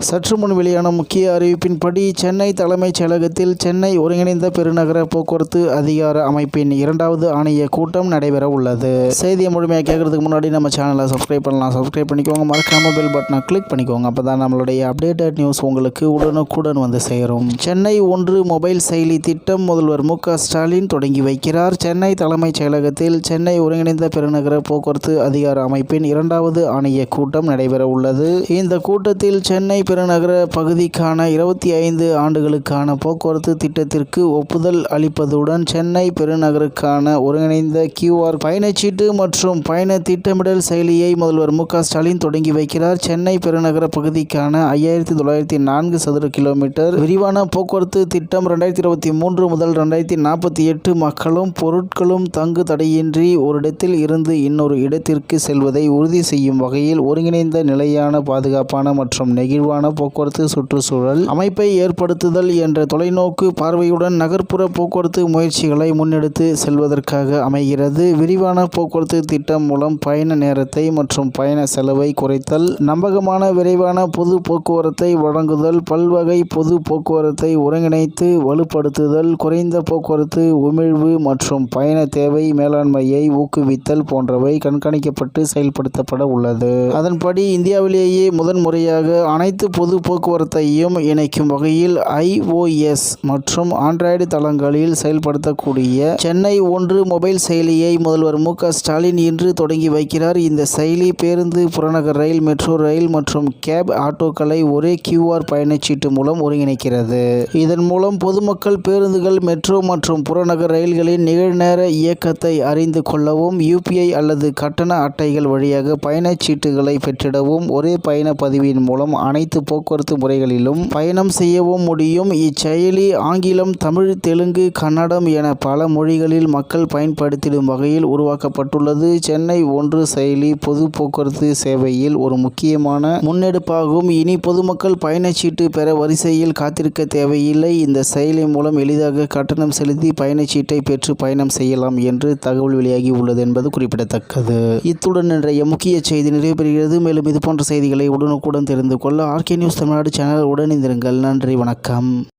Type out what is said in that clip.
சற்று முன் வெளியான முக்கிய அறிவிப்பின்படி சென்னை தலைமைச் செயலகத்தில் சென்னை ஒருங்கிணைந்த பெருநகர போக்குவரத்து அதிகார அமைப்பின் 2வது ஆணைய கூட்டம் நடைபெற உள்ளது. செய்தியை முழுமையாக கேட்கறதுக்கு முன்னாடி நம்ம சேனலை சப்ஸ்கிரைப் பண்ணலாம். சப்ஸ்கிரைப் பண்ணிக்கோங்க. மறக்காம பெல் பட்டனை கிளிக் பண்ணிக்கோங்க. அப்பதான் நம்மளுடைய அப்டேட்டட் நியூஸ் உங்களுக்கு உடனுக்குடன் வந்து சேரும். சென்னை 1 மொபைல் செயலி திட்டம் முதல்வர் மு.க. ஸ்டாலின் தொடங்கி வைக்கிறார். சென்னை தலைமைச் செயலகத்தில் சென்னை ஒருங்கிணைந்த பெருநகர போக்குவரத்து அதிகார அமைப்பின் 2வது ஆணைய கூட்டம் நடைபெற உள்ளது. இந்த கூட்டத்தில் சென்னை பெருநகர பகுதிக்கான 25 ஆண்டுகளுக்கான போக்குவரத்து திட்டத்திற்கு ஒப்புதல் அளிப்பதுடன் சென்னை பெருநகருக்கான ஒருங்கிணைந்த QR பயணச்சீட்டு மற்றும் பயண திட்டமிடல் செயலியை முதல்வர் மு.க. ஸ்டாலின் தொடங்கி வைக்கிறார். சென்னை பெருநகர பகுதிக்கான 5904 சதுர கிலோமீட்டர் விரிவான போக்குவரத்து திட்டம் 2023 முதல் 2048 மக்களும் பொருட்களும் தங்கு தடையின்றி ஒரு இடத்தில் இருந்து இன்னொரு இடத்திற்கு செல்வதை உறுதி செய்யும் வகையில் ஒருங்கிணைந்த நிலையான பாதுகாப்பான மற்றும் நெகிழ்வான போக்குவரத்து சுற்றுச்சூழல் அமைப்பை ஏற்படுத்துதல் என்ற தொலைநோக்கு பார்வையுடன் நகர்ப்புற போக்குவரத்து முயற்சிகளை முன்னெடுத்து செல்வதற்காக அமைகிறது. விரிவான போக்குவரத்து திட்டம் மூலம் பயண நேரத்தை மற்றும் பயண செலவை குறைத்தல், நம்பகமான விரைவான பொது போக்குவரத்தை வழங்குதல், பல்வகை பொது போக்குவரத்தை ஒருங்கிணைத்து வலுப்படுத்துதல், குறைந்த போக்குவரத்து உமிழ்வு மற்றும் பயண தேவை மேலாண்மையை ஊக்குவித்தல் போன்றவை கண்காணிக்கப்பட்டு செயல்படுத்தப்பட உள்ளது. அதன்படி இந்தியாவிலேயே முதன்முறையாக அனைத்து பொது போக்குவரத்தையும் இணைக்கும் வகையில் iOS மற்றும் ஆண்ட்ராய்டு தளங்களில் செயல்படுத்தக்கூடிய சென்னை 1 மொபைல் செயலியை முதல்வர் மு.க. ஸ்டாலின் இன்று தொடங்கி வைக்கிறார். இந்த செயலி பேருந்து, புறநகர் ரயில், மெட்ரோ ரயில் மற்றும் கேப் ஆட்டோக்களை ஒரே QR பயணச்சீட்டு மூலம் ஒருங்கிணைக்கிறது. இதன் மூலம் பொதுமக்கள் பேருந்துகள், மெட்ரோ மற்றும் புறநகர் ரயில்களின் நிகழ்நேர இயக்கத்தை அறிந்து கொள்ளவும், UPI அல்லது கட்டண அட்டைகள் வழியாக பயணச்சீட்டுகளை பெற்றிடவும், ஒரே பயண பதிவின் மூலம் அனைத்து போக்குவரத்து முறைகளிலும் பயணம் செய்யவும் முடியும். இச்செயலி ஆங்கிலம், தமிழ், தெலுங்கு, கன்னடம் என பல மொழிகளில் மக்கள் பயன்படுத்திடும் வகையில் உருவாக்கப்பட்டுள்ளது. சென்னை 1 செயலி பொது போக்குவரத்து சேவையில் ஒரு முக்கியமான முன்னெடுப்பாகும். இனி பொதுமக்கள் பயணச்சீட்டு பெற வரிசையில் காத்திருக்க தேவையில்லை. இந்த செயலி மூலம் எளிதாக கட்டணம் செலுத்தி பயணச்சீட்டை பெற்று பயணம் செய்யலாம் என்று தகவல் வெளியாகி உள்ளது என்பது குறிப்பிடத்தக்கது. இத்துடன் இன்றைய முக்கிய செய்தி நிறைவு பெறுகிறது. மேலும் இதுபோன்ற செய்திகளை உடனுக்குடன் தெரிந்து கொள்ள RK நியூஸ் தமிழ்நாடு சேனல் உடன் இருந்திருங்கள். நன்றி, வணக்கம்.